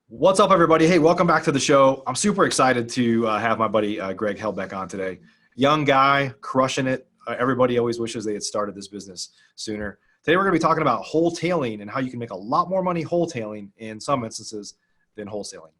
What's up, everybody? Hey, welcome back to the show. I'm super excited to have my buddy Greg Helbeck on today. Young guy, crushing it. Everybody always wishes they had started this business sooner. Today, we're going to be talking about wholetailing and how you can make a lot more money wholetailing in some instances than wholesaling.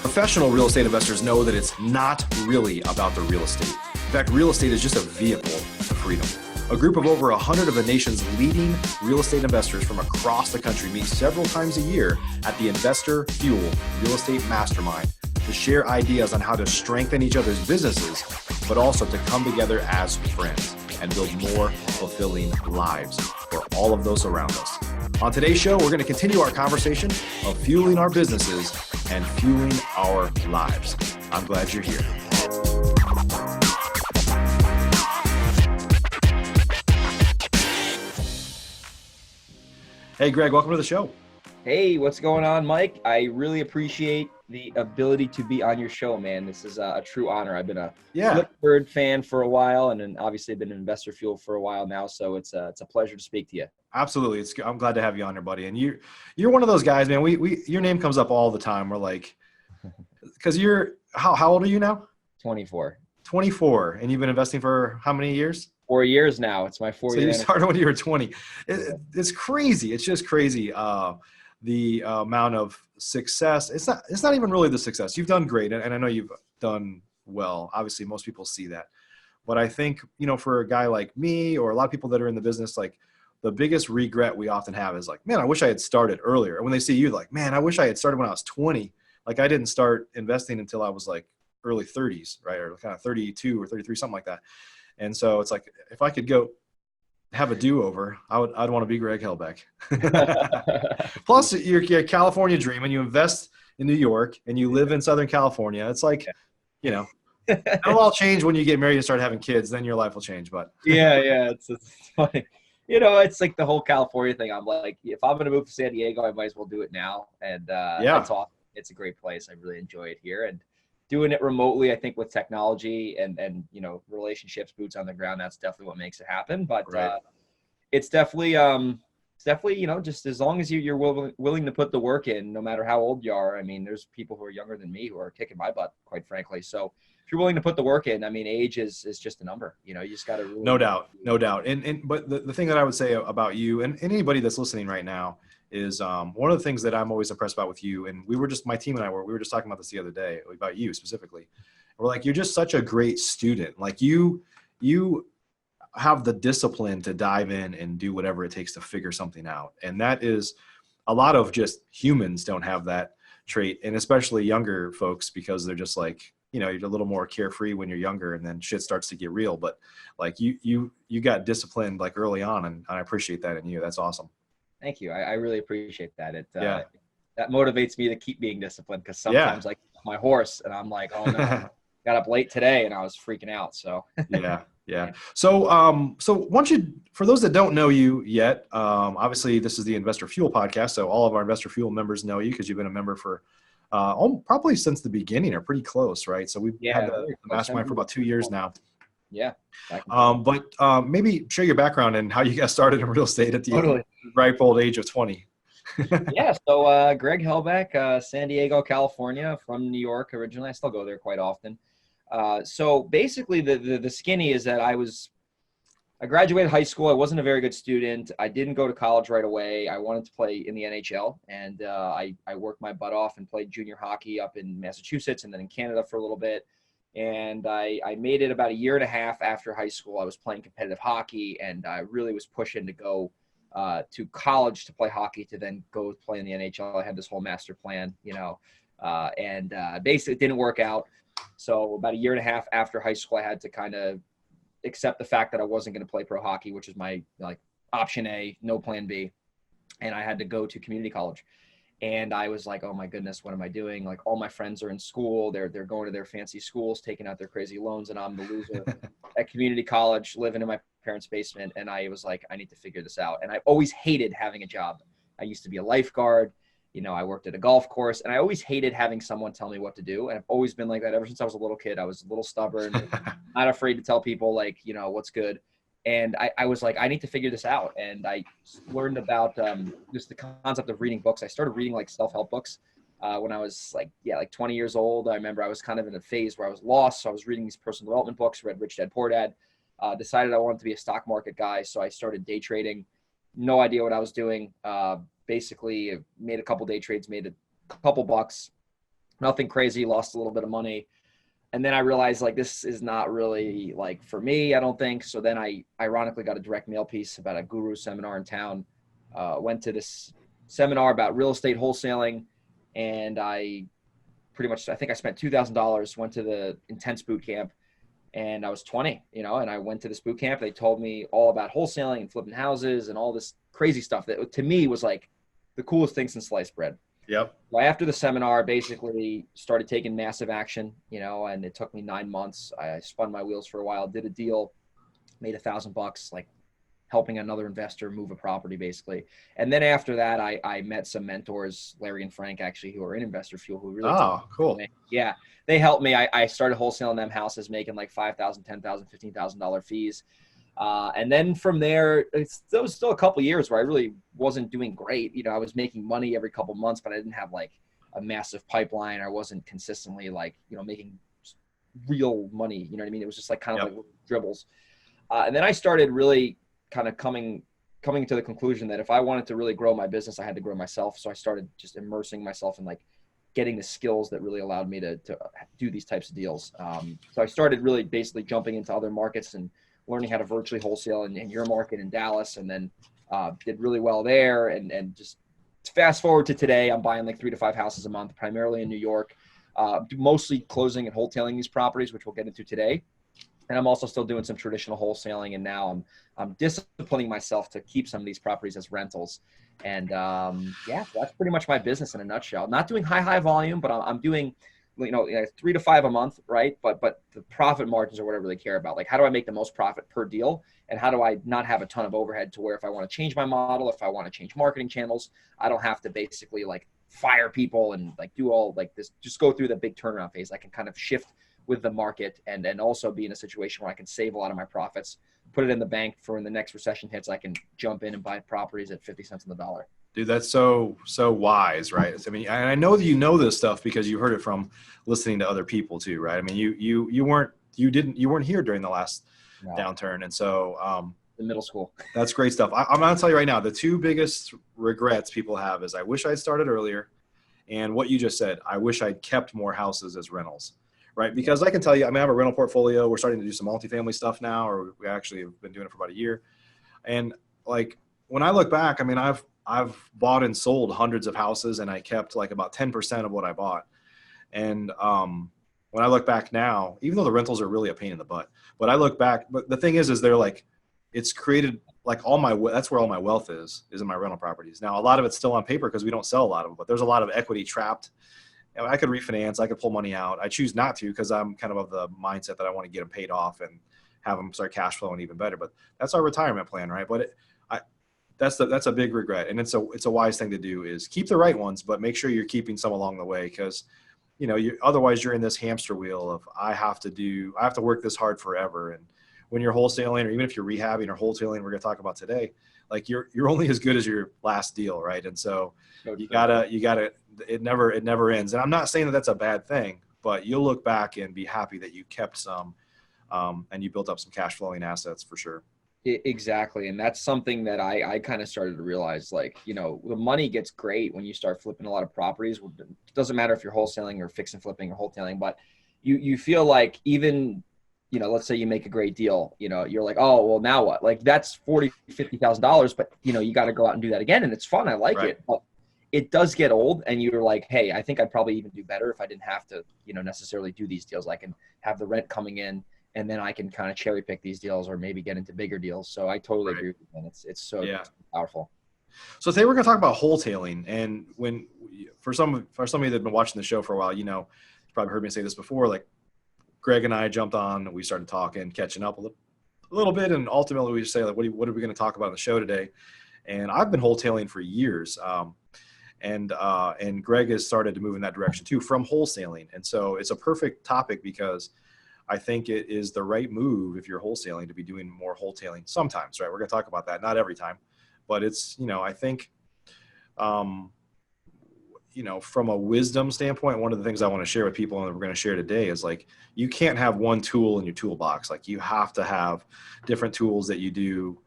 Professional real estate investors know that it's not really about the real estate. In fact, real estate is just a vehicle to freedom. A group of over 100 of the nation's leading real estate investors from across the country meet several times a year at the Investor Fuel Real Estate Mastermind to share ideas on how to strengthen each other's businesses, but also to come together as friends and build more fulfilling lives for all of those around us. On today's show, we're going to continue our conversation of fueling our businesses and fueling our lives. I'm glad you're here. Hey, Greg, welcome to the show. Hey, what's going on, Mike? I really appreciate the ability to be on your show, man. This is a true honor. I've been a Flipboard fan for a while, and then obviously been an Investor Fuel for a while now. So it's a pleasure to speak to you. Absolutely, I'm glad to have you on here, buddy. And you're one of those guys, man. Your name comes up all the time. We're like, because you're how old are you now? 24. 24, and you've been investing for how many years? 4 years now. It's my 4 year. So you started when you were 20. It's crazy. It's just crazy. The amount of success. It's not even really the success. You've done great, and I know you've done well. Obviously, most people see that. But I think, for a guy like me or a lot of people that are in the business, like the biggest regret we often have is like, man, I wish I had started earlier. And when they see you, like, man, I wish I had started when I was 20. Like I didn't start investing until I was like early 30s, right? Or kind of 32 or 33, something like that. And so it's like, if I could go have a do-over, I'd want to be Greg Helbeck. Plus, you're a California dream, and you invest in New York, and you live in Southern California. It's like, it'll all change when you get married and start having kids. Then your life will change. But yeah, it's funny. It's like the whole California thing. I'm like, if I'm going to move to San Diego, I might as well do it now. And that's awesome. It's a great place. I really enjoy it here. And doing it remotely, I think with technology and relationships, boots on the ground, that's definitely what makes it happen. But right. It's definitely just as long as you're willing to put the work in, no matter how old you are. I mean, there's people who are younger than me who are kicking my butt, quite frankly. So if you're willing to put the work in, I mean, age is just a number. You just got to really. No doubt. But the thing that I would say about you and anybody that's listening right now is one of the things that I'm always impressed about with you. And my team and I we were just talking about this the other day about you specifically. We're like, you're just such a great student. Like you have the discipline to dive in and do whatever it takes to figure something out. And that is a lot of just humans don't have that trait. And especially younger folks, because they're just like, you're a little more carefree when you're younger, and then shit starts to get real. But like you got disciplined like early on, and I appreciate that in you. That's awesome. Thank you. I really appreciate that. That motivates me to keep being disciplined, because sometimes like my horse and I'm like, oh no, got up late today and I was freaking out. So yeah. So for those that don't know you yet, obviously this is the Investor Fuel podcast. So all of our Investor Fuel members know you because you've been a member for probably since the beginning, or pretty close, right? So we've had the mastermind for about 2 years now. Yeah. But maybe share your background and how you got started in real estate at the ripe old age of 20. Yeah. So Greg Helbeck, San Diego, California, from New York originally. I still go there quite often. So basically the skinny is that I graduated high school. I wasn't a very good student. I didn't go to college right away. I wanted to play in the NHL, and I worked my butt off and played junior hockey up in Massachusetts and then in Canada for a little bit. And I made it about a year and a half after high school. I was playing competitive hockey, and I really was pushing to go to college to play hockey, to then go play in the NHL. I had this whole master plan, and basically it didn't work out. So about a year and a half after high school, I had to kind of accept the fact that I wasn't going to play pro hockey, which is my option A, no plan B. And I had to go to community college. And I was like, oh my goodness, what am I doing? Like, all my friends are in school. They're going to their fancy schools, taking out their crazy loans. And I'm the loser at community college, living in my parents' basement. And I was like, I need to figure this out. And I always hated having a job. I used to be a lifeguard. I worked at a golf course, and I always hated having someone tell me what to do. And I've always been like that ever since I was a little kid. I was a little stubborn, not afraid to tell people like, what's good. And I was like, I need to figure this out. And I learned about just the concept of reading books. I started reading like self-help books when I was like 20 years old. I remember I was kind of in a phase where I was lost. So I was reading these personal development books, read Rich Dad Poor Dad, decided I wanted to be a stock market guy. So I started day trading. No idea what I was doing. Basically made a couple day trades, made a couple bucks, nothing crazy, lost a little bit of money. And then I realized like, this is not really like for me, I don't think. So then I ironically got a direct mail piece about a guru seminar in town, went to this seminar about real estate wholesaling. And I think I spent $2,000, went to the intense boot camp, and I was 20, and I went to this boot camp. They told me all about wholesaling and flipping houses and all this crazy stuff that to me was like the coolest thing since sliced bread. Yep. Well, after the seminar, basically started taking massive action, and it took me 9 months. I spun my wheels for a while, did a deal, made $1,000, like helping another investor move a property basically. And then after that, I met some mentors, Larry and Frank actually, who are in Investor Fuel, who really cool. Yeah, they helped me. I started wholesaling them houses, making like $5,000, $10,000, $15,000 fees. And then from there, there was still a couple years where I really wasn't doing great. I was making money every couple months, but I didn't have like a massive pipeline. I wasn't consistently like, making real money. You know what I mean? It was just like kind of like dribbles. And then I started really kind of coming to the conclusion that if I wanted to really grow my business, I had to grow myself. So I started just immersing myself in like getting the skills that really allowed me to do these types of deals. So I started really basically jumping into other markets and learning how to virtually wholesale in your market in Dallas, and then did really well there. And just fast forward to today, I'm buying like 3 to 5 houses a month, primarily in New York, mostly closing and wholetailing these properties, which we'll get into today. And I'm also still doing some traditional wholesaling. And now I'm disciplining myself to keep some of these properties as rentals. And that's pretty much my business in a nutshell. Not doing high volume, but I'm doing 3 to 5 a month, right? But the profit margins are what I really care about. Like, how do I make the most profit per deal? And how do I not have a ton of overhead to where if I want to change my model, if I want to change marketing channels, I don't have to basically like fire people and like do all like this, just go through the big turnaround phase. I can kind of shift with the market and also be in a situation where I can save a lot of my profits, put it in the bank for when the next recession hits, I can jump in and buy properties at 50 cents on the dollar. Dude, that's so wise, right? I mean, and I know that you know this stuff because you heard it from listening to other people too, right? I mean, you weren't here during the last downturn, and so in middle school. That's great stuff. I'm gonna tell you right now, the 2 biggest regrets people have is I wish I'd started earlier, and what you just said, I wish I'd kept more houses as rentals, right? Because I can tell you, I mean, I have a rental portfolio. We're starting to do some multifamily stuff now, or we actually have been doing it for about a year, and like when I look back, I mean, I've bought and sold hundreds of houses, and I kept like about 10% of what I bought. And when I look back now, even though the rentals are really a pain in the butt, but I look back, but the thing is they're like, it's created like that's where all my wealth is in my rental properties. Now, a lot of it's still on paper because we don't sell a lot of them, but there's a lot of equity trapped. I could refinance, I could pull money out. I choose not to because I'm kind of the mindset that I want to get them paid off and have them start cash flowing even better. But that's our retirement plan, right? But that's a big regret, and it's a wise thing to do is keep the right ones, but make sure you're keeping some along the way because otherwise you're in this hamster wheel of I have to work this hard forever. And when you're wholesaling, or even if you're rehabbing or wholesaling, we're going to talk about today, like you're only as good as your last deal, right? And so you gotta it never ends. And I'm not saying that that's a bad thing, but you'll look back and be happy that you kept some and you built up some cash flowing assets for sure. Exactly. And that's something that I kind of started to realize, like, the money gets great when you start flipping a lot of properties. It doesn't matter if you're wholesaling or fix and flipping or wholetailing, but you feel like even, let's say you make a great deal, you're like, oh, well, now what? Like that's $40,000, $50,000, but you got to go out and do that again. And it's fun. I like it, but it does get old. And you're like, hey, I think I'd probably even do better if I didn't have to, necessarily do these deals. I can have the rent coming in, and then I can kind of cherry pick these deals or maybe get into bigger deals. So I totally agree with you, man. It's so powerful. So today we're going to talk about wholetailing. And for some of you that have been watching the show for a while, you probably heard me say this before, like Greg and I jumped on, we started talking, catching up a little bit. And ultimately we just say, like, what are we going to talk about on the show today? And I've been wholetailing for years. and Greg has started to move in that direction too, from wholesaling. And so it's a perfect topic because I think it is the right move if you're wholesaling to be doing more wholetailing sometimes, right? We're going to talk about that, not every time, but it's, I think, from a wisdom standpoint, one of the things I want to share with people and we're going to share today is like, you can't have one tool in your toolbox. Like you have to have different tools that you do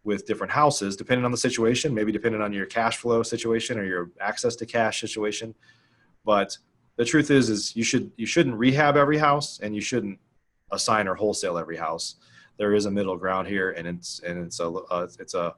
with different houses, depending on the situation, maybe depending on your cash flow situation or your access to cash situation. But the truth is you shouldn't rehab every house and you shouldn't assign or wholesale every house. There is a middle ground here, and it's a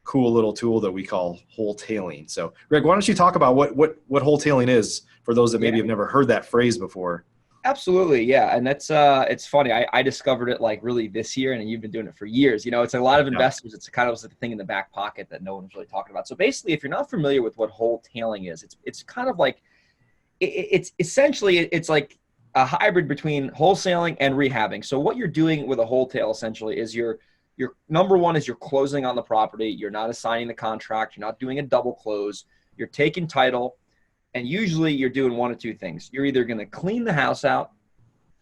cool little tool that we call wholetailing. So, Greg, why don't you talk about what wholetailing is for those that maybe have never heard that phrase before? Absolutely. Yeah. And that's, it's funny. I discovered it like really this year, and you've been doing it for years. It's a lot of investors. It's kind of like a thing in the back pocket that no one's really talking about. So basically, if you're not familiar with what wholetailing is, it's kind of like, it's essentially, it's like a hybrid between wholesaling and rehabbing. So what you're doing with a wholetail essentially is your number one is you're closing on the property. You're not assigning the contract. You're not doing a double close. You're taking title. And usually you're doing one of two things. You're either going to clean the house out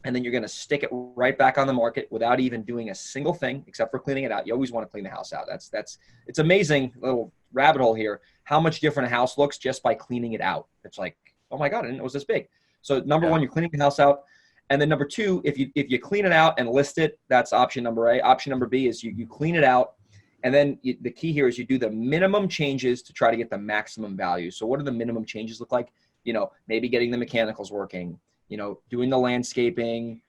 and then you're going to stick it right back on the market without even doing a single thing except for cleaning it out. You always want to clean the house out. It's amazing little rabbit hole here, how much different a house looks just by cleaning it out. It's like, oh my God, I didn't know it was this big. So number one, you're cleaning the house out. And then number two, if you clean it out and list it, that's option number A. Option number B is you clean it out. And then the key here is you do the minimum changes to try to get the maximum value. So what do the minimum changes look like? Maybe getting the mechanicals working, doing the landscaping,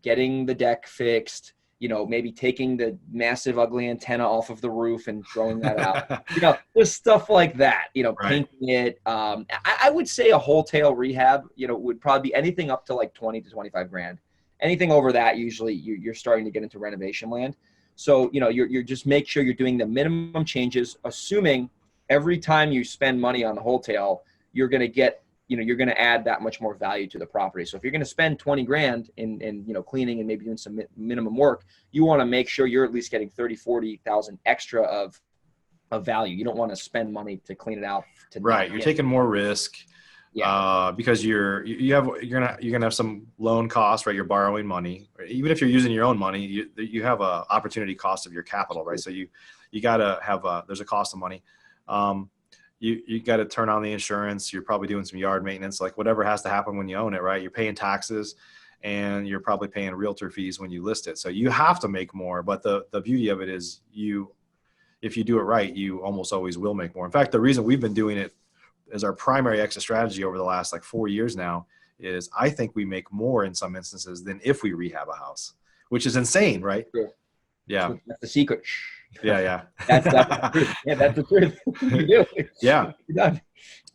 getting the deck fixed, maybe taking the massive ugly antenna off of the roof and throwing that out. There's stuff like that, painting it. I would say a wholetail rehab, would probably be anything up to like 20 to 25 grand. Anything over that, usually you're starting to get into renovation land. So, you're just make sure you're doing the minimum changes, assuming every time you spend money on the wholetail, you're going to get, you're going to add that much more value to the property. So if you're going to spend 20 grand in cleaning and maybe doing some minimum work, you want to make sure you're at least getting 30, 40,000 extra of value. You don't want to spend money to clean it out. You're taking more risk. Because you're gonna have some loan costs, right? You're borrowing money. Even if you're using your own money, you have a opportunity cost of your capital, right? So you gotta have there's a cost of money. You got to turn on the insurance. You're probably doing some yard maintenance, like whatever has to happen when you own it, right? You're paying taxes, and you're probably paying realtor fees when you list it. So you have to make more. But the beauty of it is if you do it right, you almost always will make more. In fact, the reason we've been doing it as our primary exit strategy over the last 4 years now is I think we make more in some instances than if we rehab a house, which is insane, right? Sure. Yeah. That's the secret. Yeah. That's the truth. Yeah, that's the truth. You do. Yeah. You're done.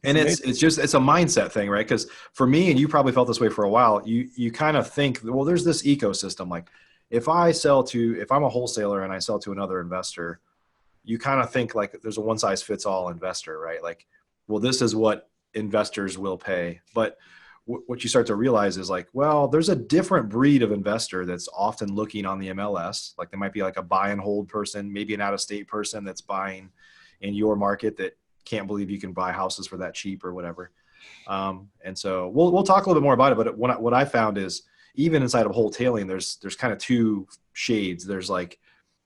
And it's a mindset thing, right? Because for me, and you probably felt this way for a while, you kind of think, well, there's this ecosystem. Like if I'm a wholesaler and I sell to another investor, you kind of think like there's a one size fits all investor, right? Like, well, this is what investors will pay. But what you start to realize is like, well, there's a different breed of investor that's often looking on the MLS. Like there might be like a buy and hold person, maybe an out-of-state person that's buying in your market that can't believe you can buy houses for that cheap or whatever. And so we'll talk a little bit more about it. But what I found is even inside of wholetailing, there's kind of two shades. There's like,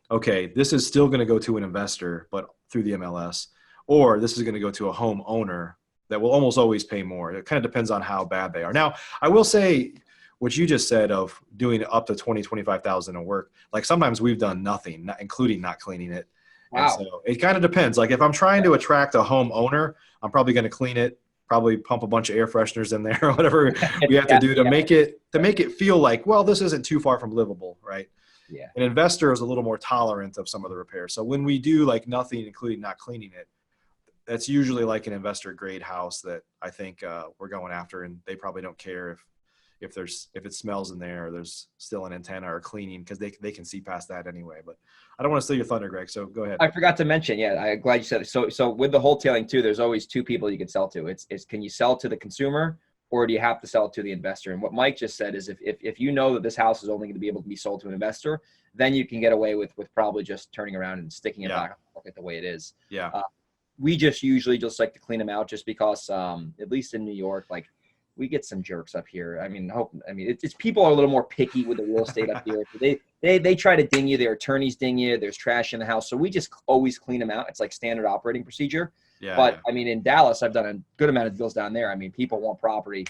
okay, this is still going to go to an investor, but through the MLS, or this is going to go to a homeowner that will almost always pay more. It kind of depends on how bad they are. Now, I will say what you just said of doing up to 20, 25,000 of work. Like sometimes we've done nothing, including not cleaning it. Wow. And so it kind of depends. Like if I'm trying to attract a homeowner, I'm probably going to clean it, probably pump a bunch of air fresheners in there or whatever we have to do to make it feel like, well, this isn't too far from livable, right? Yeah. An investor is a little more tolerant of some of the repairs. So when we do like nothing, including not cleaning it, that's usually like an investor grade house that I think we're going after, and they probably don't care if it smells in there or there's still an antenna or cleaning, because they can see past that anyway. But I don't want to steal your thunder, Greg, so go ahead. I forgot to mention, I'm glad you said it. So with the wholetailing too, there's always two people you can sell to. It's can you sell to the consumer, or do you have to sell it to the investor? And what Mike just said is if you know that this house is only going to be able to be sold to an investor, then you can get away with probably just turning around and sticking it back the way it is. Yeah. we just usually just like to clean them out just because, at least in New York, like we get some jerks up here. I mean, it's people are a little more picky with the real estate up here. They try to ding you. Their attorneys ding you. There's trash in the house. So we just always clean them out. It's like standard operating procedure. Yeah. But I mean, in Dallas, I've done a good amount of deals down there. I mean, people want property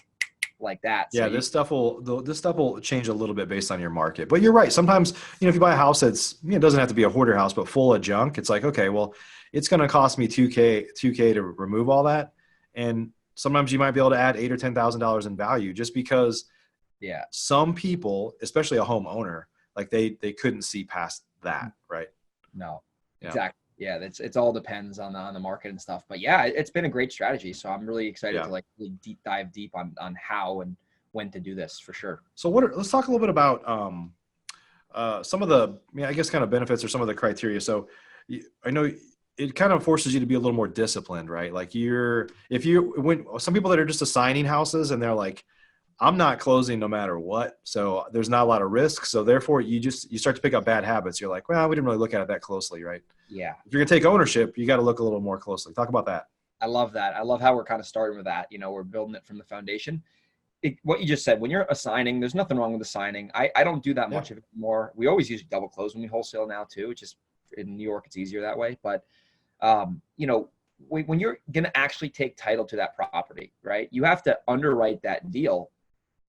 like that. So Yeah, this stuff will change a little bit based on your market. But you're right. Sometimes, if you buy a house that's, it doesn't have to be a hoarder house, but full of junk, it's like, okay, well, it's going to cost me $2K to remove all that. And sometimes you might be able to add $8,000 or $10,000 in value just because some people, especially a homeowner, like they couldn't see past that, right? No, exactly. Yeah, it's all depends on the market and stuff. But yeah, it's been a great strategy. So I'm really excited to like really dive deep on how and when to do this for sure. So let's talk a little bit about some of the, I guess, kind of benefits or some of the criteria. So I know it kind of forces you to be a little more disciplined, right? Like when some people that are just assigning houses and they're like, I'm not closing no matter what. So there's not a lot of risk. So therefore you start to pick up bad habits. You're like, well, we didn't really look at it that closely, right? Yeah. If you're going to take ownership, you got to look a little more closely. Talk about that. I love that. I love how we're kind of starting with that. We're building it from the foundation. What you just said, when you're assigning, there's nothing wrong with assigning. I don't do that much of it anymore. We always use double close when we wholesale now too. It's just in New York, it's easier that way. But, when you're going to actually take title to that property, right, you have to underwrite that deal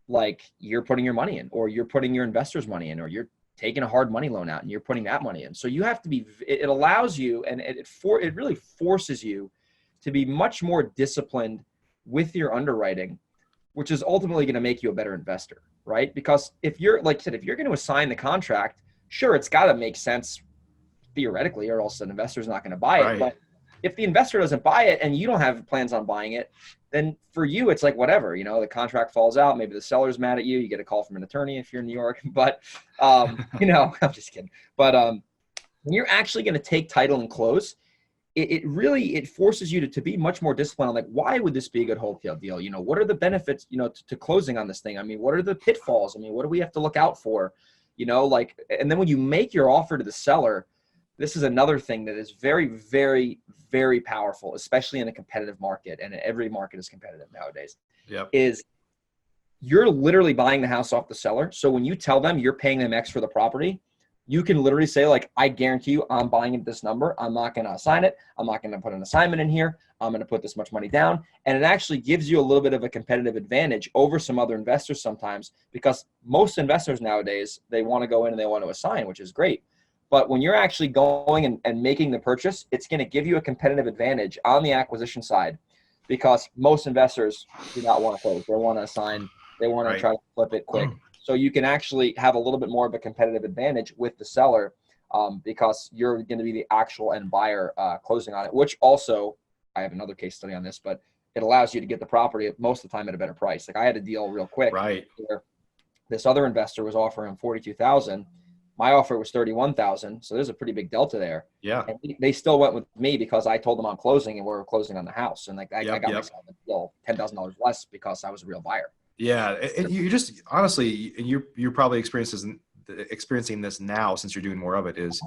like you're putting your money in, or you're putting your investors' money in, or you're taking a hard money loan out and you're putting that money in. So you have to be, it allows you, and it really forces you to be much more disciplined with your underwriting, which is ultimately going to make you a better investor, right? Because if you're, like I said, if you're going to assign the contract, sure, it's got to make sense theoretically, or else an investor's not going to buy it. But if the investor doesn't buy it and you don't have plans on buying it, then for you, it's like whatever, the contract falls out. Maybe the seller's mad at you. You get a call from an attorney if you're in New York. But, I'm just kidding. But when you're actually going to take title and close, it forces you to be much more disciplined on like, why would this be a good wholesale deal? What are the benefits, to closing on this thing? I mean, what are the pitfalls? I mean, what do we have to look out for? And then when you make your offer to the seller, this is another thing that is very, very, very powerful, especially in a competitive market. And every market is competitive nowadays. Is you're literally buying the house off the seller. So when you tell them you're paying them X for the property, you can literally say, like, I guarantee you I'm buying at this number. I'm not going to assign it. I'm not going to put an assignment in here. I'm going to put this much money down. And it actually gives you a little bit of a competitive advantage over some other investors sometimes, because most investors nowadays, they want to go in and they want to assign, which is great. But when you're actually going and making the purchase, it's going to give you a competitive advantage on the acquisition side, because most investors do not want to close. They want to assign. They want to try to flip it quick. So you can actually have a little bit more of a competitive advantage with the seller, because you're going to be the actual end buyer closing on it, which also, I have another case study on this, but it allows you to get the property most of the time at a better price. Like I had a deal real quick where this other investor was offering $42,000. My offer was $31,000. So there's a pretty big delta there. Yeah. And they still went with me because I told them I'm closing and we're closing on the house. And like I got myself a deal $10,000 less because I was a real buyer. Yeah. And you just, honestly, you're probably experiencing this now since you're doing more of it, is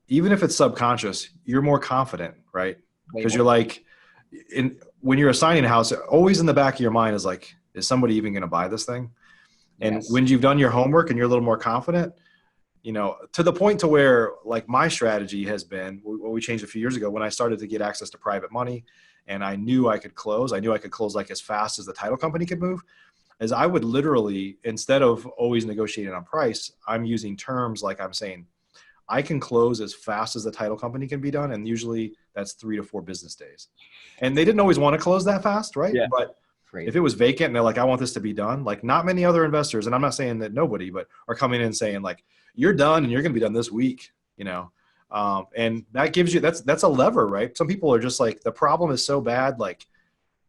even if it's subconscious, you're more confident, right? Because you're like, when you're assigning a house, always in the back of your mind is like, is somebody even going to buy this thing? And when you've done your homework and you're a little more confident, to the point to where, like, my strategy has been, what we changed a few years ago when I started to get access to private money and I knew I could close like as fast as the title company could move, is I would literally, instead of always negotiating on price, I'm using terms like I'm saying, I can close as fast as the title company can be done. And usually that's 3 to 4 business days. And they didn't always want to close that fast, right? Yeah. But if it was vacant and they're like, I want this to be done, like not many other investors, and I'm not saying that nobody, but are coming in saying like, you're done and you're going to be done this week, and that gives you, that's a lever, right? Some people are just like, the problem is so bad. Like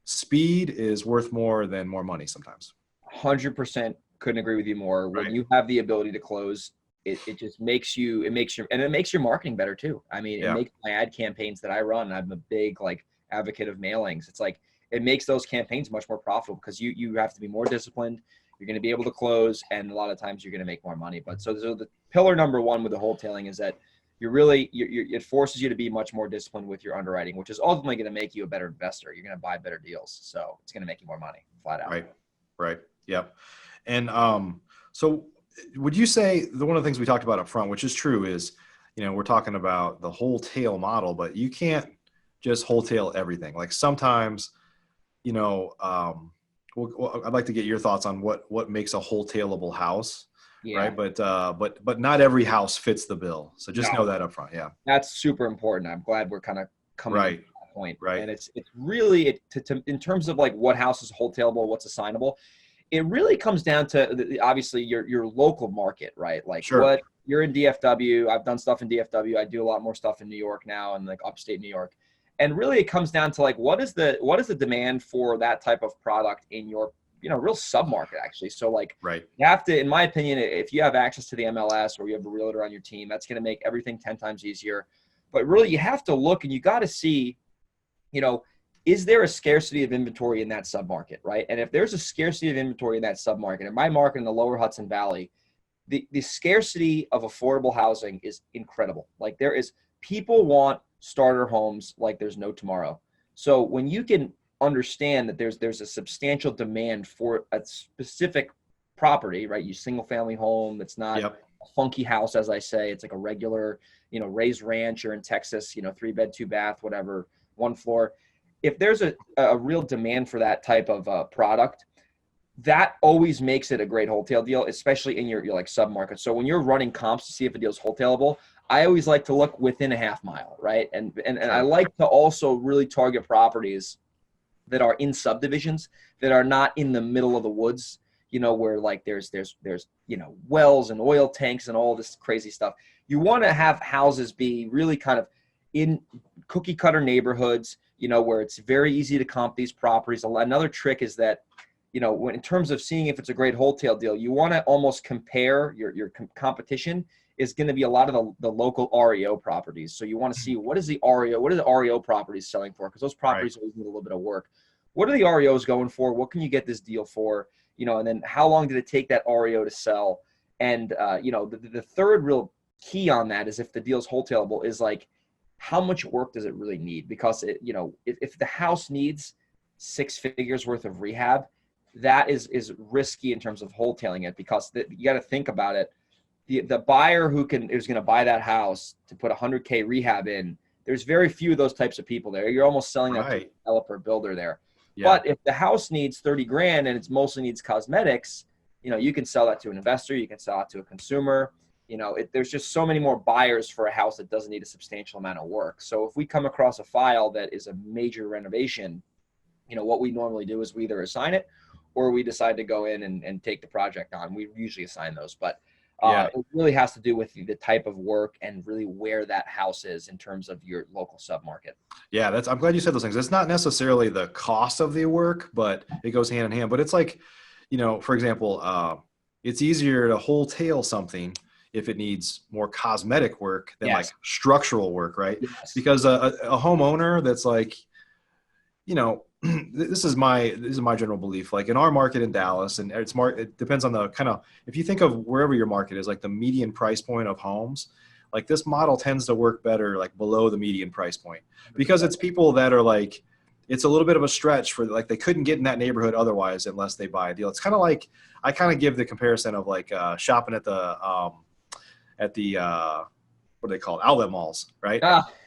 speed is worth more than more money sometimes. 100% couldn't agree with you more. When you have the ability to close, it just makes your marketing better too. I mean, it makes my ad campaigns that I run. I'm a big advocate of mailings. It's like, it makes those campaigns much more profitable because you have to be more disciplined. You're going to be able to close, and a lot of times you're going to make more money. But so the pillar number one with the wholetailing is that it forces you to be much more disciplined with your underwriting, which is ultimately going to make you a better investor. You're going to buy better deals. So it's going to make you more money, flat out. Right. Yep. And so would you say one of the things we talked about up front, which is true, is, we're talking about the wholetail model, but you can't just wholetail everything. Like sometimes, I'd like to get your thoughts on what makes a wholetailable house. Yeah. Right. But not every house fits the bill. So just know that up front. Yeah. That's super important. I'm glad we're kind of coming to that point. Right. And it's really in terms of like what house is wholetailable, what's assignable. It really comes down to obviously your local market, right? Like what you're in DFW. I've done stuff in DFW. I do a lot more stuff in New York now and like upstate New York. And really it comes down to like, what is the demand for that type of product in your, real sub-market actually. So like you have to, in my opinion, if you have access to the MLS or you have a realtor on your team, that's going to make everything 10 times easier. But really you have to look and you got to see, is there a scarcity of inventory in that sub-market, right? And if there's a scarcity of inventory in that sub-market, in my market in the lower Hudson Valley, the scarcity of affordable housing is incredible. Like people want starter homes like there's no tomorrow. So when you can understand that there's a substantial demand for a specific property, right? You single family home that's not a funky house, as I say, it's like a regular, raised ranch. You're in Texas, 3-bed, 2-bath, whatever, 1 floor. If there's a real demand for that type of product, that always makes it a great wholesale deal, especially in your like sub-market. So when you're running comps to see if a deal is wholesaleable, I always like to look within a half mile, right? And I like to also really target properties that are in subdivisions that are not in the middle of the woods, where like there's wells and oil tanks and all this crazy stuff. You want to have houses be really kind of in cookie cutter neighborhoods, where it's very easy to comp these properties. Another trick is that, when in terms of seeing if it's a great wholesale deal, you want to almost compare your competition is going to be a lot of the local REO properties. So you want to see what are the REO properties selling for? Because those properties always need a little bit of work. What are the REOs going for? What can you get this deal for? And then how long did it take that REO to sell? And, the third real key on that is if the deal's wholesaleable is like, how much work does it really need? Because if the house needs 6 figures worth of rehab, that is risky in terms of wholetailing it, because you got to think about it. The buyer who's going to buy that house to put $100K rehab in, there's very few of those types of people there. You're almost selling that to a developer builder there. Yeah. But if the house needs 30 grand and it mostly needs cosmetics, you can sell that to an investor. You can sell it to a consumer. There's just so many more buyers for a house that doesn't need a substantial amount of work. So if we come across a file that is a major renovation, what we normally do is we either assign it or we decide to go in and take the project on. We usually assign those, but it really has to do with the type of work and really where that house is in terms of your local submarket. Yeah, I'm glad you said those things. It's not necessarily the cost of the work, but it goes hand in hand. But it's like, for example, it's easier to wholetail something if it needs more cosmetic work than like structural work, right? Yes. Because a homeowner that's like, this is my general belief. Like in our market in Dallas, and it depends on the kind of, if you think of wherever your market is, like the median price point of homes, like this model tends to work better like below the median price point, because it's people that are like, it's a little bit of a stretch for like, they couldn't get in that neighborhood otherwise unless they buy a deal. It's kind of like, I kind of give the comparison of like shopping at the what do they call it? Outlet malls, right?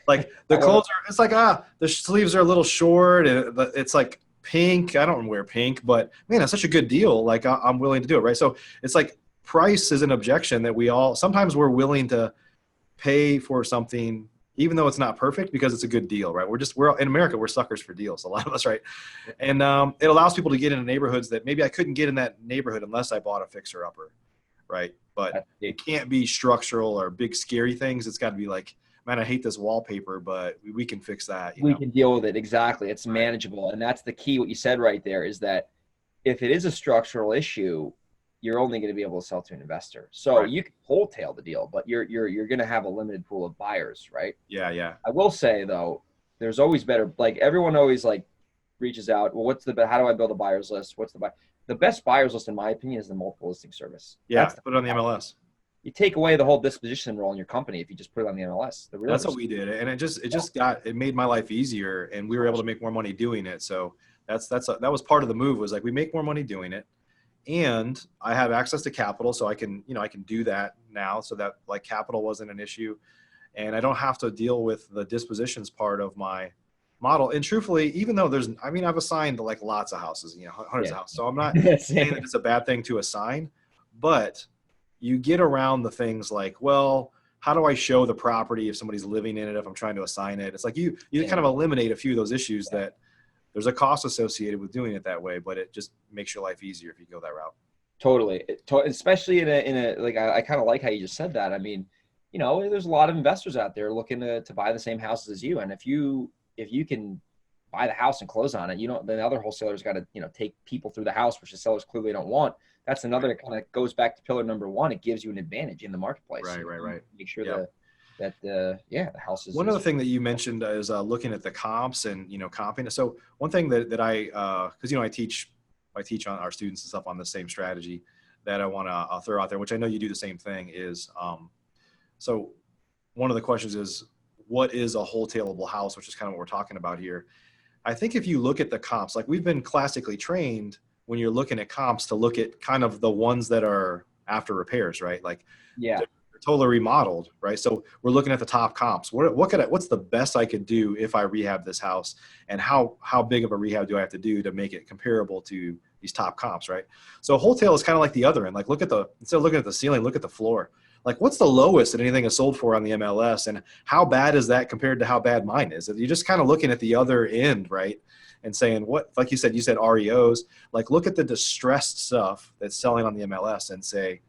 Like the clothes are, it's like, the sleeves are a little short and it's like pink. I don't wear pink, but man, it's such a good deal. Like I'm willing to do it. Right. So it's like price is an objection that sometimes we're willing to pay for something, even though it's not perfect, because it's a good deal, right? We're in America, we're suckers for deals, a lot of us, right? And it allows people to get into neighborhoods that maybe I couldn't get in that neighborhood unless I bought a fixer upper, right? But it can't be structural or big scary things. It's got to be like, man, I hate this wallpaper, but we can fix that. We can deal with it. Exactly. It's manageable. And that's the key. What you said right there is that if it is a structural issue, you're only going to be able to sell to an investor. So you can wholetail the deal, but you're going to have a limited pool of buyers, right? Yeah, yeah. I will say though, there's always better. Like everyone always like reaches out. Well, how do I build a buyer's list? The best buyer's list, in my opinion, is the multiple listing service. Yeah, put it on the MLS. you take away the whole disposition role in your company if you just put it on the MLS. The That's realtors. what we did. And it made my life easier, and we were able to make more money doing it. So that was part of the move, was like, we make more money doing it, and I have access to capital. So I can do that now, so that like capital wasn't an issue, and I don't have to deal with the dispositions part of my model. And truthfully, even though I've assigned like lots of houses, hundreds of houses. So I'm not saying that it's a bad thing to assign, but you get around the things like, well, how do I show the property if somebody's living in it, if I'm trying to assign it? It's like you kind of eliminate a few of those issues that there's a cost associated with doing it that way, but it just makes your life easier if you go that route. Totally. Especially in a like, I kind of like how you just said that. I mean, there's a lot of investors out there looking to buy the same houses as you. And if you can buy the house and close on it, then other wholesalers got to, take people through the house, which the sellers clearly don't want. That's another kind of goes back to pillar number one. It gives you an advantage in the marketplace. Right. Make sure that the house is. One other thing that you mentioned is looking at the comps and, comping. So one thing that I, cause I teach on our students and stuff on the same strategy that I want to throw out there, which I know you do the same thing, is, so one of the questions is, what is a wholetailable house, which is kind of what we're talking about here. I think if you look at the comps, like we've been classically trained when you're looking at comps to look at kind of the ones that are after repairs, right? Like they're totally remodeled, right? So we're looking at the top comps. What's the best I could do if I rehab this house, and how big of a rehab do I have to do to make it comparable to these top comps, right? So wholetail is kind of like the other end. Like instead of looking at the ceiling, look at the floor. Like what's the lowest that anything is sold for on the MLS, and how bad is that compared to how bad mine is? If you're just kind of looking at the other end, right? And saying like you said REOs, like look at the distressed stuff that's selling on the MLS and say,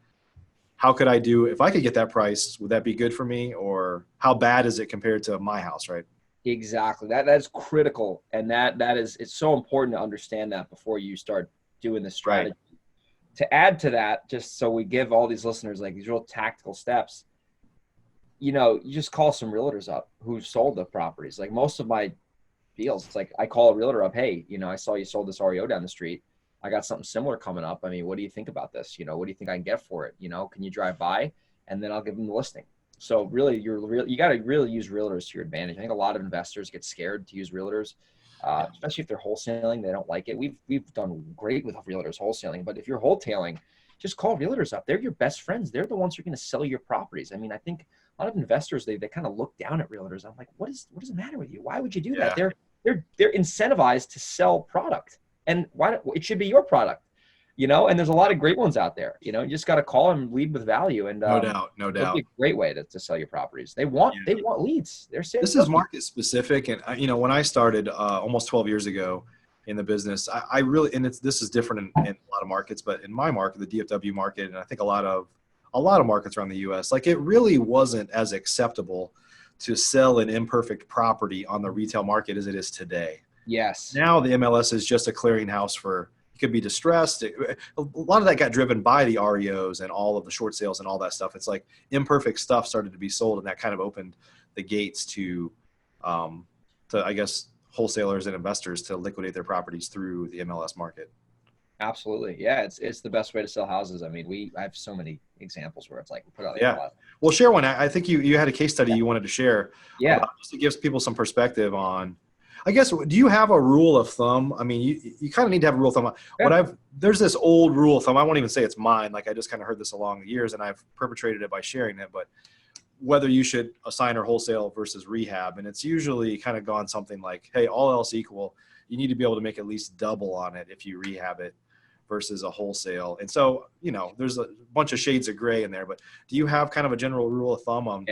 how could I do, if I could get that price, would that be good for me? Or how bad is it compared to my house, right? Exactly. That's critical. And it's so important to understand that before you start doing the strategy. Right. To add to that, just so we give all these listeners like these real tactical steps, you just call some realtors up who sold the properties. Like most of my deals, it's like I call a realtor up, hey, I saw you sold this REO down the street. I got something similar coming up. I mean, what do you think about this? What do you think I can get for it? Can you drive by? And then I'll give them the listing. So really, you got to really use realtors to your advantage. I think a lot of investors get scared to use realtors, especially if they're wholesaling. They don't like it. We've done great with realtors wholesaling, but if you're wholetailing, just call realtors up. They're your best friends. They're the ones who are going to sell your properties. I mean, I think a lot of investors, they kind of look down at realtors. I'm like, what does the matter with you? Why would you do that? They're incentivized to sell product, and it should be your product, and there's a lot of great ones out there. You just got to call and lead with value. And no doubt. It'd be a great way to sell your properties. They want leads. They're saying this is market specific. And when I started almost 12 years ago in the business, I really, and this is different in a lot of markets, but in my market, the DFW market, and I think a lot of markets around the US, like it really wasn't as acceptable to sell an imperfect property on the retail market as it is today. Yes. Now the MLS is just a clearinghouse for, it could be distressed. A lot of that got driven by the REOs and all of the short sales and all that stuff. It's like imperfect stuff started to be sold, and that kind of opened the gates to I guess, wholesalers and investors to liquidate their properties through the MLS market. Absolutely. Yeah. It's the best way to sell houses. I mean, I have so many examples where it's like, we put out the MLS. Well, share one. I think you had a case study you wanted to share. Yeah. Just to give people some perspective on, I guess, do you have a rule of thumb? I mean, you kind of need to have a rule of thumb. Yeah. There's this old rule of thumb. I won't even say it's mine. Like I just kind of heard this along the years, and I've perpetrated it by sharing it, but whether you should assign or wholesale versus rehab. And it's usually kind of gone something like, hey, all else equal, you need to be able to make at least double on it if you rehab it versus a wholesale. And so, there's a bunch of shades of gray in there, but do you have kind of a general rule of thumb on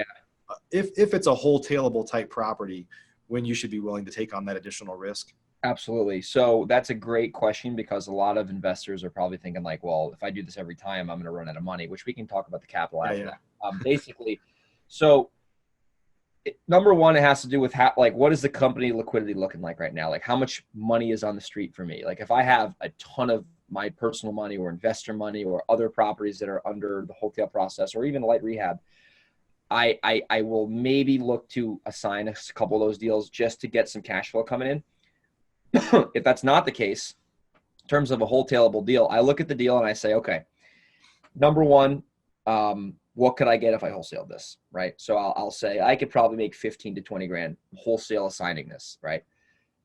if it's a wholetailable type property, when you should be willing to take on that additional risk? Absolutely. So that's a great question, because a lot of investors are probably thinking like, well, if I do this every time, I'm going to run out of money, which we can talk about the capital after that. Basically, so number one, it has to do with what is the company liquidity looking like right now? Like how much money is on the street for me? Like if I have a ton of my personal money or investor money or other properties that are under the wholesale process or even light rehab, I will maybe look to assign a couple of those deals just to get some cash flow coming in. If that's not the case, in terms of a wholetailable deal, I look at the deal and I say, okay, number one, what could I get if I wholesaled this, right? So I'll say I could probably make 15 to 20 grand wholesale assigning this, right?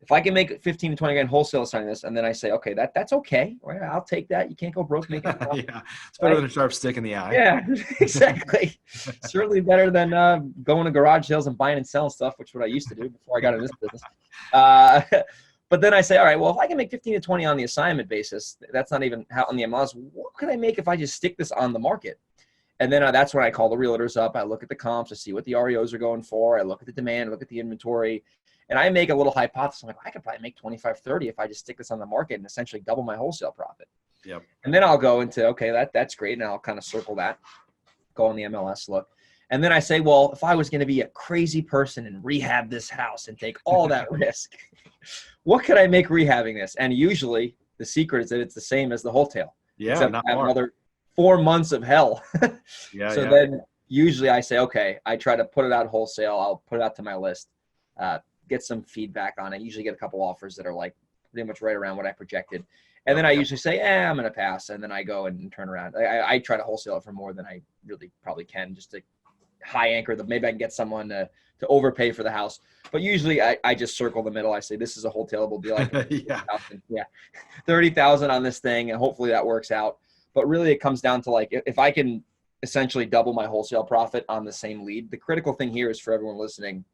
If I can make 15 to 20 grand wholesale assigning this, and then I say, okay, that's okay, right? I'll take that. You can't go broke making a profit. Yeah, it's better than a sharp stick in the eye. Yeah, exactly. Certainly better than going to garage sales and buying and selling stuff, which is what I used to do before I got in this business. Uh, but then I say, all right, well, if I can make 15 to 20 on the assignment basis, that's not even how on the MLS. What could I make if I just stick this on the market? And then that's when I call the realtors up. I look at the comps to see what the REOs are going for. I look at the demand, look at the inventory, and I make a little hypothesis. I'm like, I could probably make 25, 30 if I just stick this on the market and essentially double my wholesale profit. Yep. And then I'll go into, okay, that's great. And I'll kind of circle that, go on the MLS, look. And then I say, well, if I was going to be a crazy person and rehab this house and take all that risk, what could I make rehabbing this? And usually the secret is that it's the same as the wholetail. Yeah, except not have more. another 4 months of hell. Yeah. So yeah. then usually I say, okay, I try to put it out wholesale. I'll put it out to my list, get some feedback on it. Usually get a couple offers that are like pretty much right around what I projected. And then I usually say, I'm going to pass. And then I go and turn around. I try to wholesale it for more than I really probably can, just to high anchor them. Maybe I can get someone to overpay for the house. But usually I just circle the middle. I say, this is a wholesaleable deal. Yeah. 30,000 on this thing. And hopefully that works out. But really it comes down to like, if I can essentially double my wholesale profit on the same lead, the critical thing here is for everyone listening,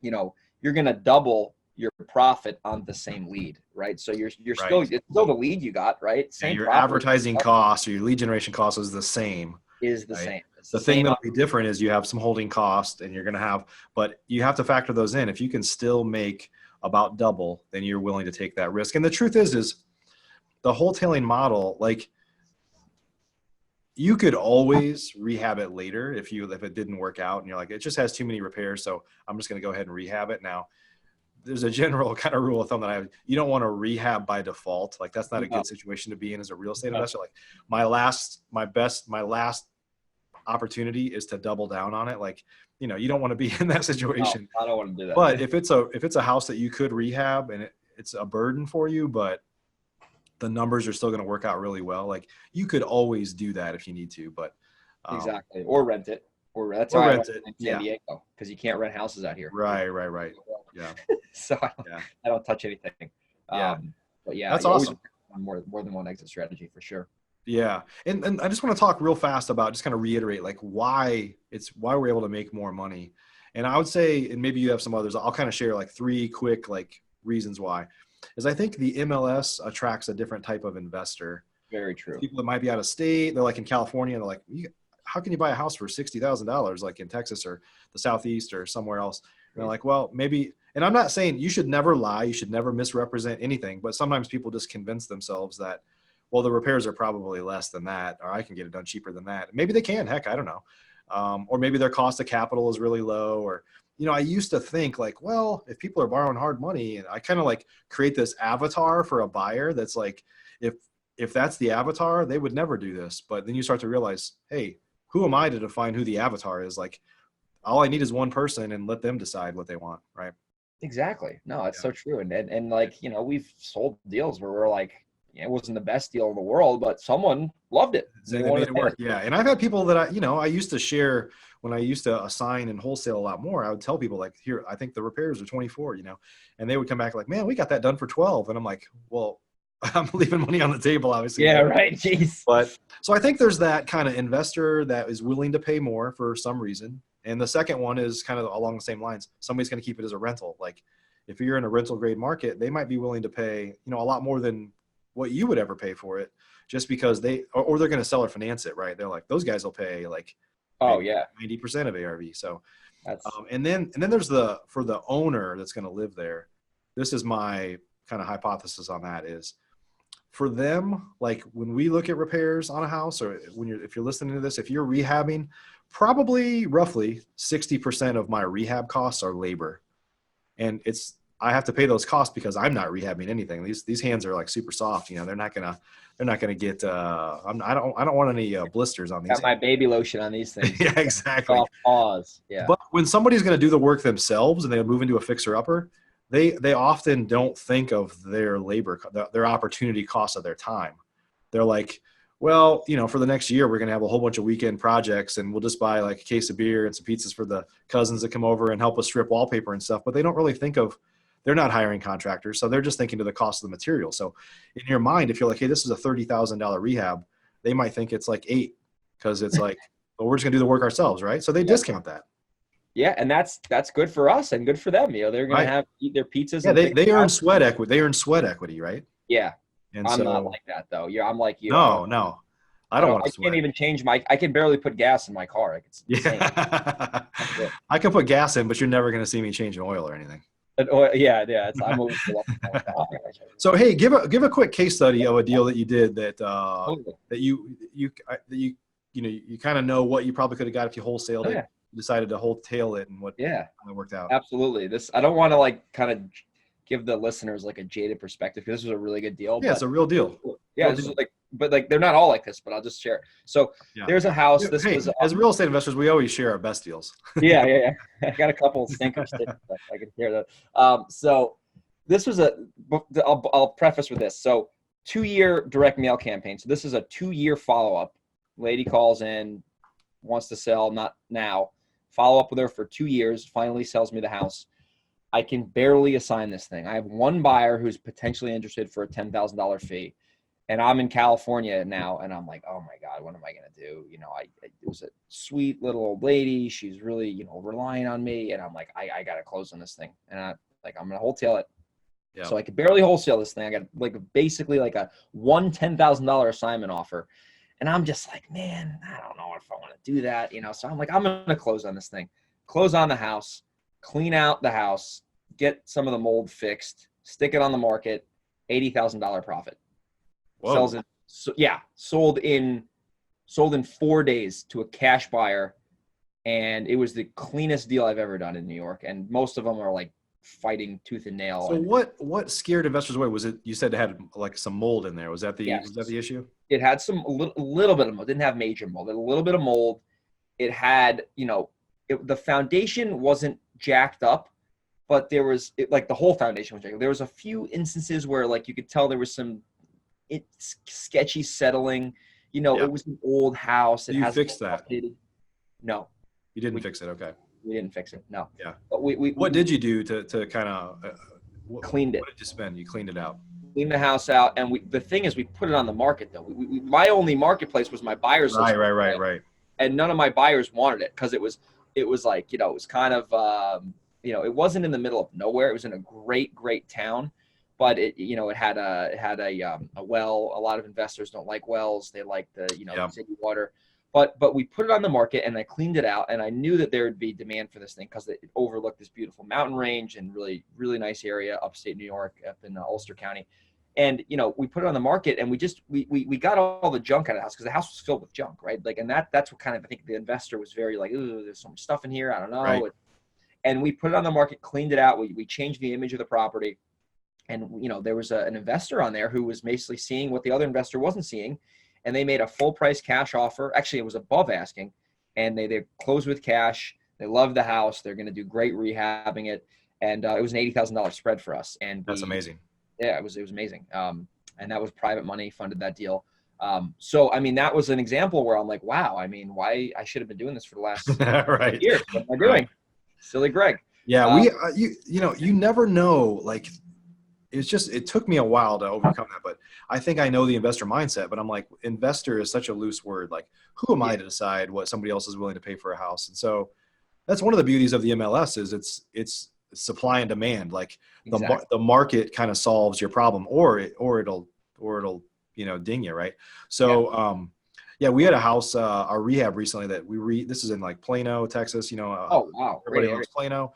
you're going to double your profit on the same lead, right? So you're still, it's still the lead you got, right? Same your profit, advertising cost or your lead generation cost is the same. is the right? same. The thing that'll be different is you have some holding cost and you're going to have, but you have to factor those in. If you can still make about double, then you're willing to take that risk. And the truth is the wholetailing model, like, you could always rehab it later if it didn't work out and you're like, it just has too many repairs, so I'm just going to go ahead and rehab it. Now, there's a general kind of rule of thumb that you don't want to rehab by default. Like, that's not a good situation to be in as a real estate investor. Like, my last opportunity is to double down on it. Like, you don't want to be in that situation. No, I don't want to do that. But if it's a house that you could rehab and it's a burden for you, but the numbers are still going to work out really well, like, you could always do that if you need to. But exactly, or rent it, or that's or how rent I it. in San Diego, because you can't rent houses out here. Right. Yeah. So I don't touch anything. Yeah. But yeah, that's awesome. More than one exit strategy for sure. Yeah. And I just want to talk real fast about, just kind of reiterate, like, why we're able to make more money. And I would say, and maybe you have some others, I'll kind of share like 3 quick like reasons why. Is I think the MLS attracts a different type of investor. Very true. People that might be out of state, they're like in California, they're like, how can you buy a house for $60,000 like in Texas or the Southeast or somewhere else? And they're like, well, maybe, and I'm not saying you should never lie, you should never misrepresent anything, but sometimes people just convince themselves that, well, the repairs are probably less than that, or I can get it done cheaper than that. Maybe they can, heck, I don't know. Or maybe their cost of capital is really low, or, I used to think like, well, if people are borrowing hard money, and I kind of like create this avatar for a buyer that's like, if that's the avatar, they would never do this. But then you start to realize, hey, who am I to define who the avatar is? Like, all I need is one person and let them decide what they want. Right. Exactly. No, it's so true. And like, we've sold deals where we're like, it wasn't the best deal in the world, but someone loved it. They made it work. Yeah. And I've had people that I used to share when I used to assign and wholesale a lot more. I would tell people like, here, I think the repairs are 24, and they would come back like, man, we got that done for 12. And I'm like, well, I'm leaving money on the table, obviously. Yeah, right. Jeez. But so I think there's that kind of investor that is willing to pay more for some reason. And the second one is kind of along the same lines. Somebody's going to keep it as a rental. Like, if you're in a rental grade market, they might be willing to pay, a lot more than what you would ever pay for it, just because or they're going to sell or finance it. Right. They're like, those guys will pay like, 90% of ARV. So, and then there's for the owner that's going to live there. This is my kind of hypothesis on that is, for them, like, when we look at repairs on a house, or if you're listening to this, if you're rehabbing, probably roughly 60% of my rehab costs are labor. And I have to pay those costs because I'm not rehabbing anything. These hands are like super soft. They're not gonna get. I don't want any blisters on these. Got my baby lotion on these things. Yeah, exactly. Pause. Yeah. But when somebody's gonna do the work themselves and they move into a fixer upper, they often don't think of their labor, their opportunity cost of their time. They're like, well, for the next year, we're going to have a whole bunch of weekend projects, and we'll just buy like a case of beer and some pizzas for the cousins that come over and help us strip wallpaper and stuff. But they don't really think of, they're not hiring contractors. So they're just thinking to the cost of the material. So in your mind, if you're like, hey, this is a $30,000 rehab, they might think it's like 8, because it's like, well, we're just gonna do the work ourselves. Right. So they discount that. Yeah. And that's good for us and good for them. They're going to eat their pizzas. Yeah. And They earn sweat equity. They earn sweat equity. Right. Yeah. And I'm so, not like that though. Yeah. I'm like you. no, I don't want to I sweat. can't even change I can barely put gas in my car. Like, it's insane. Yeah. I can put gas in, but you're never going to see me changing oil or anything. Yeah. I'm always So, hey, give a quick case study of a deal that you did that you kind of know what you probably could have got if you wholesaled it, decided to wholetail it, and what worked out. Absolutely. I don't want to like kind of give the listeners like a jaded perspective, because this was a really good deal. Yeah, it's a real deal. Yeah, this is like they're not all like this, but I'll just share. So there's a house. This was as real estate investors, we always share our best deals. Yeah. I got a couple of stinkers too, but I can share that. So this was I'll preface with this. So 2-year direct mail campaign. So this is a 2-year follow-up. Lady calls in, wants to sell, not now. Follow up with her for 2 years, finally sells me the house. I can barely assign this thing. I have one buyer who's potentially interested for a $10,000 fee. And I'm in California now, and I'm like, oh my God, what am I going to do? It was a sweet little old lady. She's really, relying on me. And I'm like, I got to close on this thing. And I'm going to wholesale it. Yeah. So I could barely wholesale this thing. I got basically a $10,000 assignment offer. And I'm just like, man, I don't know if I want to do that. So I'm like, I'm going to close on this thing, close on the house, clean out the house, get some of the mold fixed, stick it on the market, $80,000 profit. Whoa. Sells it. So, yeah, sold in 4 days to a cash buyer, and it was the cleanest deal I've ever done in New York. And most of them are like fighting tooth and nail. So what scared investors away? Was it, you said it had like some mold in there? Was that the issue? It had a little bit of mold. It didn't have major mold. It had a little bit of mold. It had, the foundation wasn't jacked up, but there was like the whole foundation was jacked up. There was a few instances where like you could tell there was some sketchy settling. It was an old house. You fixed that? No. You didn't fix it? Okay. We didn't fix it. No. Yeah. But what did you do to kind of cleaned it? What did you spend? You cleaned it out. Cleaned the house out, and the thing is, we put it on the market though. My only marketplace was my buyer's list. Right. And none of my buyers wanted it because it was like, it was kind of it wasn't in the middle of nowhere. It was in a great town. But it had a well. A lot of investors don't like wells. They like the city water. But we put it on the market, and I cleaned it out, and I knew that there would be demand for this thing because it overlooked this beautiful mountain range and really nice area, upstate New York, up in Ulster County. And we put it on the market, and we got all the junk out of the house because the house was filled with junk, right? Like, and that's what kind of, I think the investor was very like, ooh, there's so much stuff in here. I don't know. Right. And we put it on the market, cleaned it out. We changed the image of the property. And, there was an investor on there who was basically seeing what the other investor wasn't seeing. And they made a full price cash offer. Actually, it was above asking. And they closed with cash. They loved the house. They're going to do great rehabbing it. And it was an $80,000 spread for us. And that's amazing. Yeah, it was amazing. And that was private money funded that deal. So, I mean, that was an example where I'm like, wow, I mean, why I should have been doing this for the last years. What am I doing? Right. Silly Greg. Yeah. You never know, like, it took me a while to overcome that, but I think I know the investor mindset. But I'm like, investor is such a loose word. Like, who am I to decide what somebody else is willing to pay for a house? And so that's one of the beauties of the MLS is it's supply and demand. Like the market kind of solves your problem, or it'll ding you, right? So we had a house, our rehab recently that this is in like Plano, Texas. Oh wow, everybody loves Plano,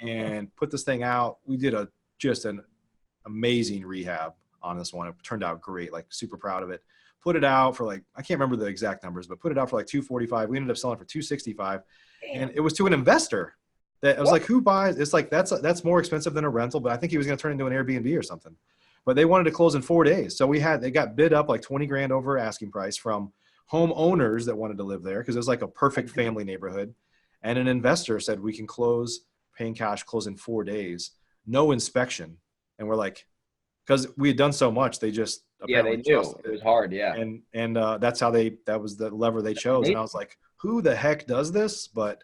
and put this thing out. We did just an amazing rehab on this one. It turned out great, like super proud of it. Put it out for like, I can't remember the exact numbers, but put it out for like $245. We ended up selling for $265. And it was to an investor that I was like, who buys? It's like, that's more expensive than a rental, but I think he was going to turn into an Airbnb or something. But they wanted to close in 4 days. So they got bid up like 20 grand over asking price from homeowners that wanted to live there because it was like a perfect family neighborhood. And an investor said, we can close, paying cash, close in 4 days, no inspection. And we're like, because we had done so much, they just Yeah, they apparently knew trusted it was it. hard. Yeah. And that's how that was the lever they chose. And I Amazing. was like, who the heck does this? But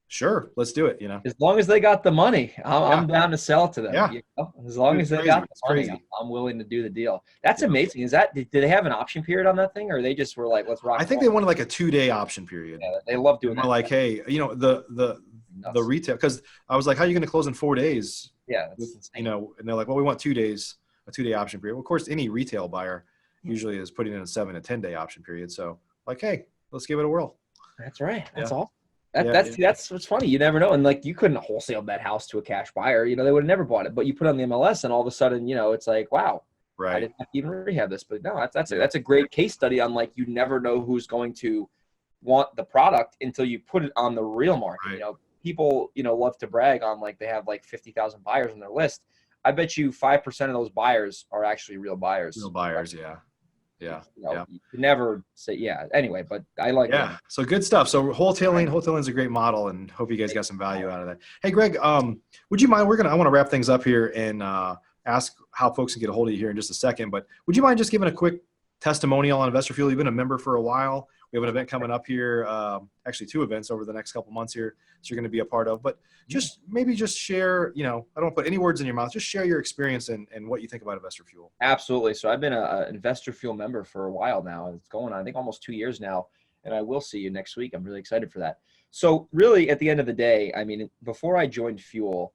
sure, let's do it, As long as they got the money, I'm Yeah. down to sell it to them. Yeah. You know? As long Dude, as it's they crazy. got the It's money, crazy. I'm willing to do the deal. That's Yeah. amazing. Did they have an option period on that thing, or they just were like, let's rock I and think roll? they wanted like a 2-day option period. Yeah, they love And doing we're that. like, hey, the Nuts. retail, because I was like, how are you going to close in 4 days? Yeah, that's insane. And they're like, well, we want 2 days, a 2-day option period. Well, of course, any retail buyer usually is putting in a 7 to 10-day option period. So like, hey, let's give it a whirl. That's right. That's Yeah. all. Yeah. That's what's funny. You never know. And like you couldn't wholesale that house to a cash buyer. You know, they would have never bought it. But you put it on the MLS and all of a sudden, you know, it's like, wow, I Right. didn't have to even rehab this. But no, that's a great case study on like you never know who's going to want the product until you put it on the real market. Right. You know, people, you know, love to brag on like they have like 50,000 buyers on their list. I bet you 5% of those buyers are actually real buyers. Real buyers. Yeah. Yeah. You know, Yeah. you can never say, yeah. Anyway, but I like Yeah. So good stuff. So wholetailing is a great model, and hope you guys got some value out of that. Hey, Greg, would you mind, I want to wrap things up here and ask how folks can get a hold of you here in just a second, but would you mind just giving a quick testimonial on Investor Fuel? You've been a member for a while. We have an event coming up here, actually 2 events over the next couple months here that you're going to be a part of, but maybe just share, I don't want to put any words in your mouth, just share your experience and what you think about Investor Fuel. Absolutely. So I've been an Investor Fuel member for a while now. It's going on, I think, almost 2 years now, and I will see you next week. I'm really excited for that. So really, at the end of the day, I mean, before I joined Fuel,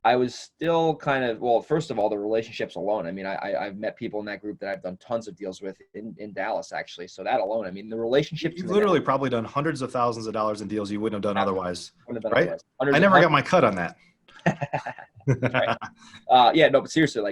I was still kind of, well, first of all, the relationships alone. I mean, I've met people in that group that I've done tons of deals with in Dallas, actually. So that alone, I mean, the relationships. You've literally probably done hundreds of thousands of dollars in deals you wouldn't have done otherwise, right? I never got my cut on that. Right. Yeah, no, but seriously,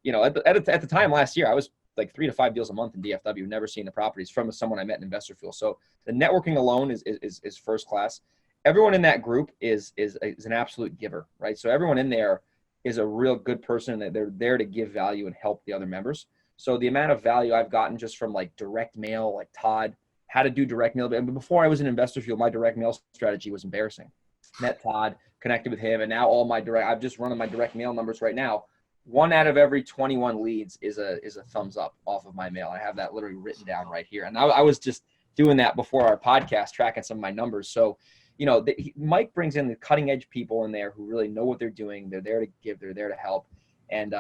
you know, at the time last year, I was like 3 to 5 deals a month in DFW, never seen the properties from someone I met in Investor Fuel. So the networking alone is first class. Everyone in that group is an absolute giver, right? So everyone in there is a real good person, that they're there to give value and help the other members. So the amount of value I've gotten just from like direct mail, like Todd, how to do direct mail. But before I was in Investor Fuel, my direct mail strategy was embarrassing. Met Todd, connected with him, and now I'm just running my direct mail numbers right now. 1 out of every 21 leads is a thumbs up off of my mail. I have that literally written down right here. And I was just doing that before our podcast, tracking some of my numbers. So, you know, Mike brings in the cutting edge people in there who really know what they're doing. They're there to give, they're there to help. And,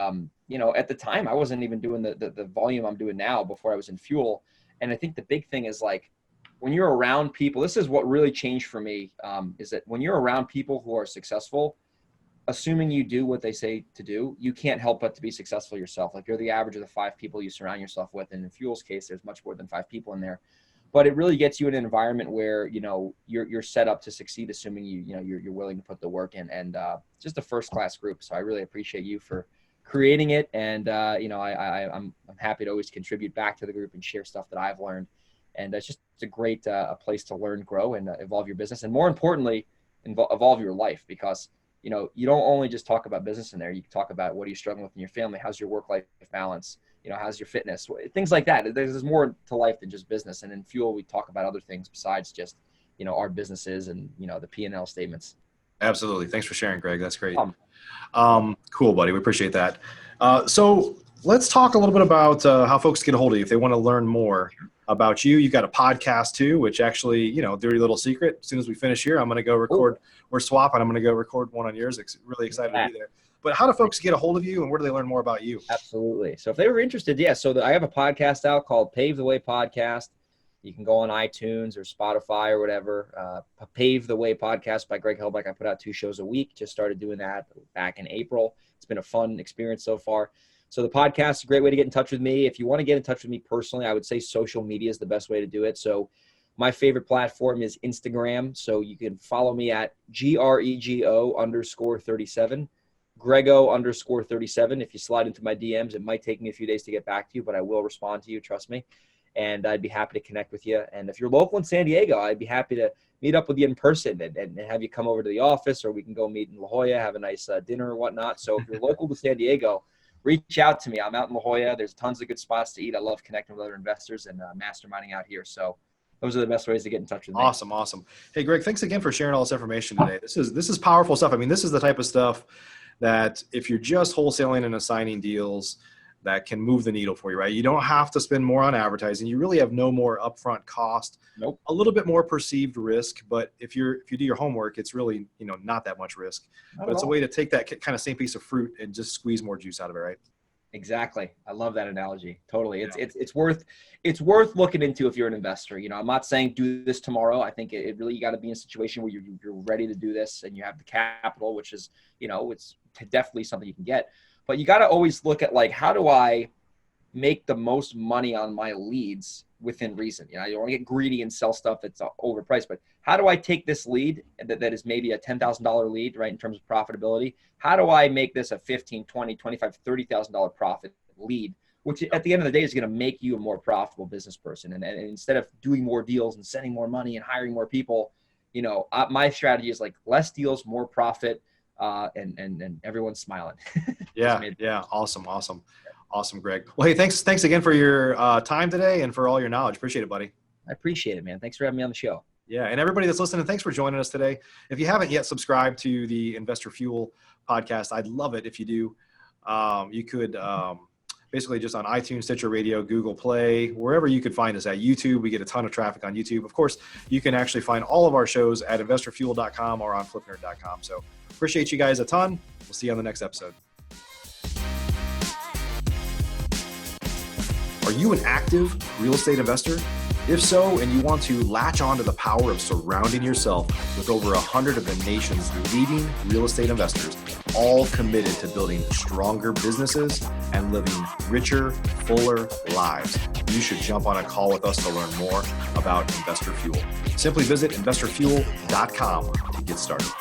you know, at the time I wasn't even doing the volume I'm doing now before I was in Fuel. And I think the big thing is like, when you're around people, this is what really changed for me, is that when you're around people who are successful, assuming you do what they say to do, you can't help but to be successful yourself. Like you're the average of the 5 people you surround yourself with. And in Fuel's case, there's much more than 5 people in there. But it really gets you in an environment where, you know, you're set up to succeed, assuming you're willing to put the work in, and just a first class group. So I really appreciate you for creating it, and you know, I'm happy to always contribute back to the group and share stuff that I've learned, and it's a great a place to learn, grow, and evolve your business, and more importantly, evolve your life, because you know, you don't only just talk about business in there. You can talk about what are you struggling with in your family, how's your work-life balance. You know, how's your fitness, things like that. There's more to life than just business. And in Fuel, we talk about other things besides just, you know, our businesses and, you know, the P&L statements. Absolutely. Thanks for sharing, Greg. That's great. Cool, buddy. We appreciate that. So let's talk a little bit about how folks get a hold of you if they want to learn more about you. You've got a podcast too, which actually, you know, dirty little secret. As soon as we finish here, I'm going to go record. We're swapping. I'm going to go record one on yours. Really excited to be there. But how do folks get a hold of you, and where do they learn more about you? Absolutely. So if they were interested, yeah. So I have a podcast out called Pave the Way Podcast. You can go on iTunes or Spotify or whatever. Pave the Way Podcast by Greg Helbeck. I put out 2 shows a week. Just started doing that back in April. It's been a fun experience so far. So the podcast is a great way to get in touch with me. If you want to get in touch with me personally, I would say social media is the best way to do it. So my favorite platform is Instagram. So you can follow me at GREGO_37. Grego_37. If you slide into my DMs, it might take me a few days to get back to you, but I will respond to you. Trust me. And I'd be happy to connect with you. And if you're local in San Diego, I'd be happy to meet up with you in person and have you come over to the office, or we can go meet in La Jolla, have a nice dinner or whatnot. So if you're local to San Diego, reach out to me. I'm out in La Jolla. There's tons of good spots to eat. I love connecting with other investors and masterminding out here. So those are the best ways to get in touch with me. Awesome. Hey, Greg, thanks again for sharing all this information today. This is powerful stuff. I mean, this is the type of stuff that if you're just wholesaling and assigning deals, that can move the needle for you, right? You don't have to spend more on advertising. You really have no more upfront cost. Nope. A little bit more perceived risk, but if you do your homework, it's really, not that much risk. But it's a way to take that kind of same piece of fruit and just squeeze more juice out of it, right? Exactly. I love that analogy. Totally. It's worth looking into if you're an investor. I'm not saying do this tomorrow. I think it really, you got to be in a situation where you're ready to do this and you have the capital, which is, it's definitely something you can get. But you got to always look at, like, how do I make the most money on my leads within reason? You don't want to get greedy and sell stuff that's overpriced, but how do I take this lead that is maybe a $10,000 lead, right, in terms of profitability? How do I make this a $15,000, $20,000, $25,000, $30,000 profit lead, which at the end of the day is going to make you a more profitable business person? And instead of doing more deals and sending more money and hiring more people, my strategy is like less deals, more profit, and everyone's smiling. Yeah. Awesome, Greg. Well, hey, thanks again for your time today and for all your knowledge. Appreciate it, buddy. I appreciate it, man. Thanks for having me on the show. Yeah, and everybody that's listening, thanks for joining us today. If you haven't yet subscribed to the Investor Fuel podcast, I'd love it if you do. You could basically just on iTunes, Stitcher Radio, Google Play, wherever you could find us at. YouTube, we get a ton of traffic on YouTube. Of course, you can actually find all of our shows at investorfuel.com or on flipnerd.com. So appreciate you guys a ton. We'll see you on the next episode. Are you an active real estate investor? If so, and you want to latch on to the power of surrounding yourself with over 100 of the nation's leading real estate investors, all committed to building stronger businesses and living richer, fuller lives, you should jump on a call with us to learn more about Investor Fuel. Simply visit investorfuel.com to get started.